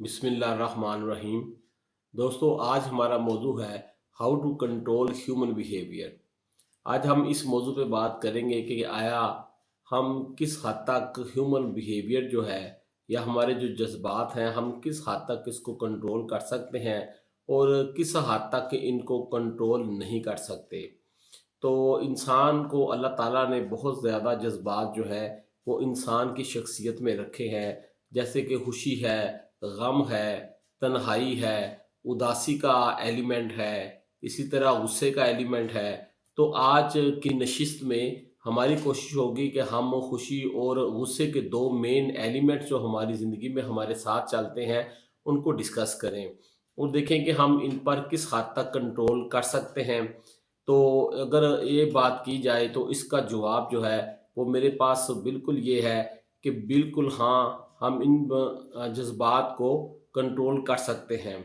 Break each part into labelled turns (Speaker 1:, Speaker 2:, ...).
Speaker 1: बिस्मिल्लाहिर्रहमानिर्रहीम। दोस्तों, आज हमारा मौजू है how to control human behaviour. आज हम इस मौजू पे बात करेंगे कि आया हम किस हद तक ह्यूमन बिहेवियर जो है या हमारे जो जज्बात हैं हम किस हद तक इसको कंट्रोल कर सकते हैं और किस हद तक इनको कंट्रोल नहीं कर सकते। तो इंसान को अल्लाह ताला ने बहुत ज़्यादा जज्बात जो है वो इंसान की शख्सियत में रखे हैं, जैसे कि खुशी है, गम है, तन्हाई है, उदासी का एलिमेंट है, इसी तरह गुस्से का एलिमेंट है। तो आज की नशिस्त में हमारी कोशिश होगी कि हम खुशी और गुस्से के दो मेन एलिमेंट जो हमारी ज़िंदगी में हमारे साथ चलते हैं उनको डिस्कस करें और देखें कि हम इन पर किस हद तक कंट्रोल कर सकते हैं। तो अगर ये बात की जाए तो इसका जवाब जो है वो मेरे पास बिल्कुल ये है कि बिल्कुल हाँ, हम इन जज़्बात को कंट्रोल कर सकते हैं।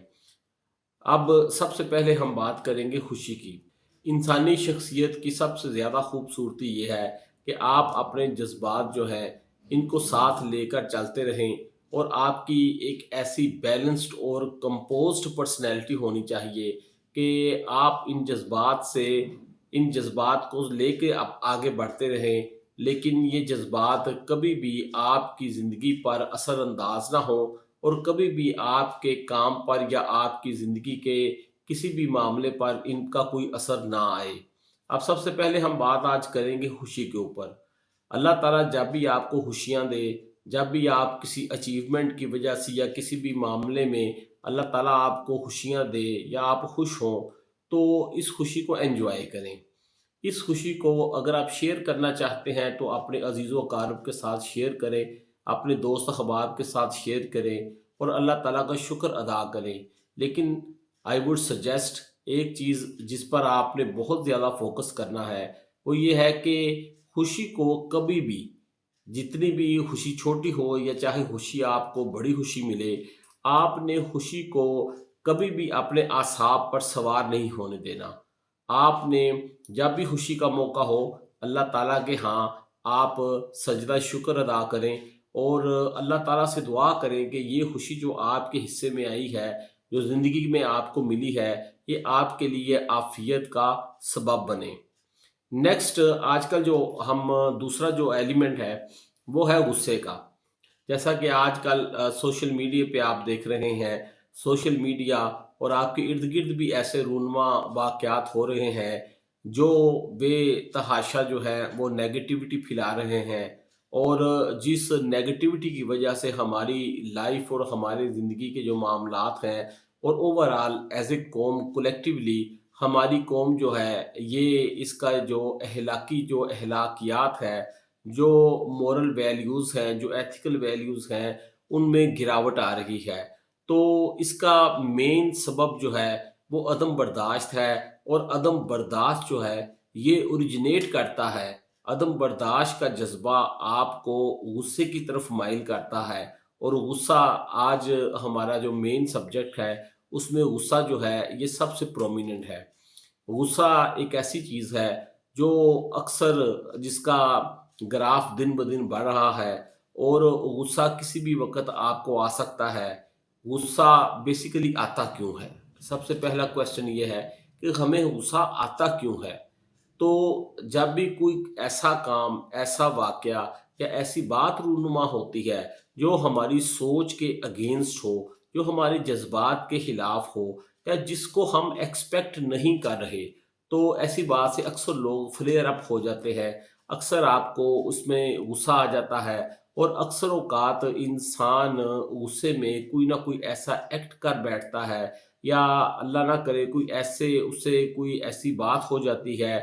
Speaker 1: अब सबसे पहले हम बात करेंगे खुशी की। इंसानी शख्सियत की सबसे ज़्यादा खूबसूरती ये है कि आप अपने जज़्बात जो हैं इनको साथ लेकर चलते रहें और आपकी एक ऐसी बैलेंस्ड और कंपोज़्ड पर्सनैलिटी होनी चाहिए कि आप इन जज़्बात को लेके आप आगे बढ़ते रहें, लेकिन ये जज़्बात कभी भी आपकी ज़िंदगी पर असरअंदाज़ ना हो और कभी भी आपके काम पर या आपकी ज़िंदगी के किसी भी मामले पर इनका कोई असर ना आए। अब सबसे पहले हम बात आज करेंगे खुशी के ऊपर। अल्लाह ताला जब भी आपको खुशियाँ दे, जब भी आप किसी अचीवमेंट की वजह से या किसी भी मामले में अल्लाह ताला आपको खुशियाँ दे या आप खुश हों, तो इस खुशी को एन्जॉय करें। इस खुशी को अगर आप शेयर करना चाहते हैं तो अपने अजीज़ व अक़ारिब के साथ शेयर करें, अपने दोस्त अहबाब के साथ शेयर करें और अल्लाह ताला का शुक्र अदा करें। लेकिन आई वुड सजेस्ट एक चीज़ जिस पर आपने बहुत ज़्यादा फोकस करना है, वो ये है कि खुशी को कभी भी, जितनी भी खुशी छोटी हो या चाहे खुशी आपको बड़ी खुशी मिले, आपने खुशी को कभी भी अपने आसाब पर सवार नहीं होने देना। आपने जब भी खुशी का मौका हो अल्लाह ताला के यहाँ आप सजदा शुक्र अदा करें और अल्लाह ताला से दुआ करें कि ये खुशी जो आपके हिस्से में आई है, जो ज़िंदगी में आपको मिली है, ये आपके लिए आफ़ियत का सबब बने। नेक्स्ट आजकल जो हम दूसरा जो एलिमेंट है वो है गुस्से का। जैसा कि आजकल सोशल मीडिया पे आप देख रहे हैं, सोशल मीडिया और आपके इर्द-गिर्द भी ऐसे रूनमा वाक़यात हो रहे हैं, जो बेतहाशा जो है वो नेगेटिविटी फैला रहे हैं और जिस नेगेटिविटी की वजह से हमारी लाइफ़ और हमारी ज़िंदगी के जो मामलात हैं और ओवरऑल एज़ ए कौम कलेक्टिवली हमारी कौम जो है, ये इसका जो अखलाकियात है, जो मॉरल वैल्यूज़ हैं, जो एथिकल वैल्यूज़ हैं, उनमें गिरावट आ रही है। तो इसका मेन सबब जो है, वो अदम बर्दाश्त है और अदम बर्दाश्त जो है, ये ओरिजिनेट करता है। अदम बर्दाश्त का जज़्बा आपको गुस्से की तरफ माइल करता है और गुस्सा आज हमारा जो मेन सब्जेक्ट है, उसमें गुस्सा जो है, ये सबसे प्रोमिनेंट है। गुस्सा एक ऐसी चीज़ है जो अक्सर जिसका ग्राफ दिन ब दिन बढ़ रहा है और गुस्सा किसी भी वक़्त आपको आ सकता है। गुस्सा बेसिकली आता क्यों है? सबसे पहला क्वेश्चन ये है कि हमें गुस्सा आता क्यों है? तो जब भी कोई ऐसा काम, ऐसा वाक़या या ऐसी बात रूनुमा होती है, जो हमारी सोच के अगेंस्ट हो, जो हमारे जज़्बात के खिलाफ हो या जिसको हम एक्सपेक्ट नहीं कर रहे, तो ऐसी बात से अक्सर लोग फ्लेयर अप हो जाते हैं। अक्सर आपको उसमें गुस्सा आ जाता है और अक्सर औक़ात इंसान गुस्से में कोई ना कोई ऐसा एक्ट कर बैठता है या अल्लाह ना करे कोई ऐसे उससे कोई ऐसी बात हो जाती है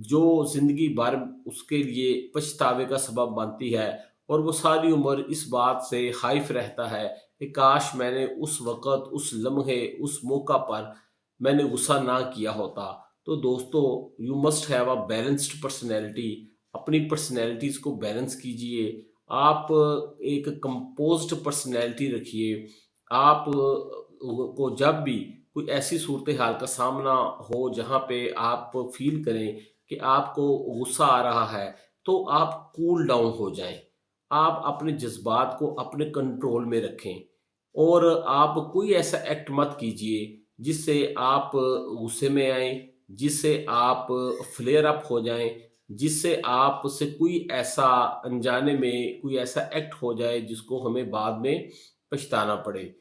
Speaker 1: जो ज़िंदगी भर उसके लिए पछतावे का सबब बनती है और वो सारी उम्र इस बात से ख़ाइफ़ रहता है कि काश मैंने उस वक़्त, उस लम्हे, उस मौका पर मैंने गुस्सा ना किया होता। तो दोस्तों, you must have a balanced personality. अपनी पर्सनैलिटीज़ को बैलेंस कीजिए। आप एक कंपोज़्ड पर्सनैलिटी रखिए। आप को जब भी कोई ऐसी सूरत-ए-हाल का सामना हो जहाँ पे आप फ़ील करें कि आपको गुस्सा आ रहा है, तो आप कूल डाउन हो जाएँ। आप अपने जज़्बात को अपने कंट्रोल में रखें और आप कोई ऐसा एक्ट मत कीजिए जिससे आप गुस्से में आएँ, जिससे आप फ्लेयर अप हो जाएँ, जिससे आपसे कोई ऐसा अनजाने में कोई ऐसा एक्ट हो जाए जिसको हमें बाद में पछताना पड़े।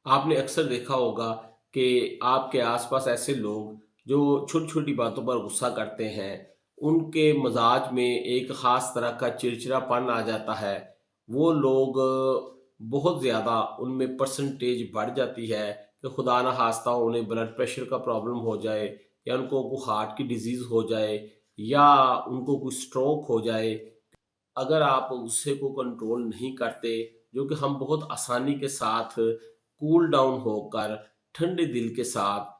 Speaker 1: आपने अक्सर देखा होगा कि आपके आसपास ऐसे लोग जो छोटी-छोटी बातों पर गुस्सा करते हैं, उनके मिजाज में एक ख़ास तरह का चिड़चिड़ापन आ जाता है। वो लोग बहुत ज़्यादा उनमें परसेंटेज बढ़ जाती है कि खुदा ना ख़ास्ता उन्हें ब्लड प्रेशर का प्रॉब्लम हो जाए या उनको कोई हार्ट की डिज़ीज़ हो जाए या उनको कोई स्ट्रोक हो जाए। अगर आप गुस्से को कंट्रोल नहीं करते, जो कि हम बहुत आसानी के साथ कूल डाउन होकर ठंडे दिल के साथ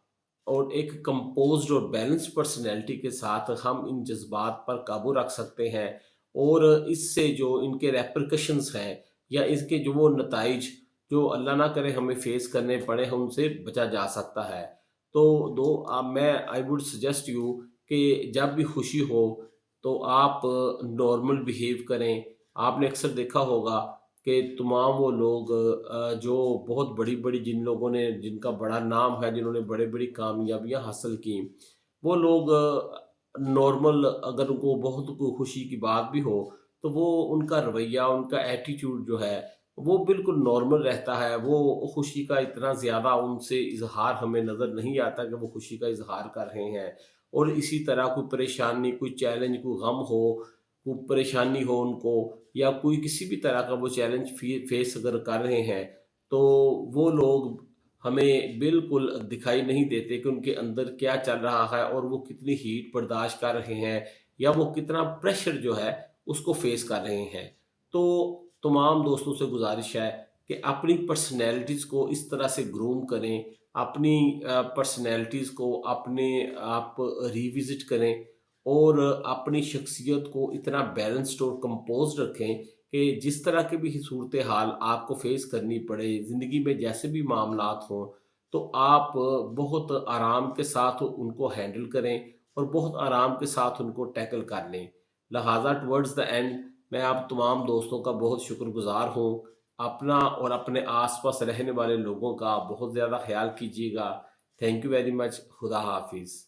Speaker 1: और एक कंपोज्ड और बैलेंस्ड पर्सनैलिटी के साथ हम इन जज़्बात पर काबू रख सकते हैं और इससे जो इनके रिपरकशंस हैं या इसके जो वो नताइज जो अल्लाह ना करे हमें फेस करने पड़े, हम उनसे बचा जा सकता है। तो मैं आई वुड सजेस्ट यू कि जब भी खुशी हो तो आप नॉर्मल बिहेव करें। आपने अक्सर देखा होगा कि तमाम वो लोग जो बहुत बड़ी-बड़ी जिन लोगों ने जिनका बड़ा नाम है, जिन्होंने बड़ी-बड़ी कामयाबियाँ हासिल की, वो लोग नॉर्मल अगर उनको बहुत कोई खुशी की बात भी हो, तो वो उनका रवैया, उनका एटीट्यूड जो है, वो बिल्कुल नॉर्मल रहता है। वो खुशी का इतना ज़्यादा उनसे इज़हार हमें नज़र नहीं आता कि वो खुशी का इज़हार कर रहे हैं। और इसी तरह कोई परेशानी, कोई चैलेंज, कोई गम हो, कोई परेशानी हो उनको या कोई किसी भी तरह का वो चैलेंज फेस अगर कर रहे हैं, तो वो लोग हमें बिल्कुल दिखाई नहीं देते कि उनके अंदर क्या चल रहा है और वो कितनी हीट बर्दाश्त कर रहे हैं या वो कितना प्रेशर जो है उसको फेस कर रहे हैं। तो तमाम दोस्तों से गुजारिश है कि अपनी पर्सनैलिटीज़ को इस तरह से ग्रूम करें, अपनी पर्सनैलिटीज़ को अपने आप रिविज़िट करें और अपनी शख्सियत को इतना बैलेंस्ड और कंपोज़्ड रखें कि जिस तरह की भी सूरत हाल आपको फ़ेस करनी पड़े, ज़िंदगी में जैसे भी मामलात हों, तो आप बहुत आराम के साथ उनको हैंडल करें और बहुत आराम के साथ उनको टैकल कर लें। लिहाज़ा टुवर्ड्स द एंड मैं आप तमाम दोस्तों का बहुत शुक्रगुज़ार हूँ। अपना और अपने आस-पास रहने वाले लोगों का बहुत ज़्यादा ख़्याल कीजिएगा। Thank you very much. खुदा हाफ़िज़।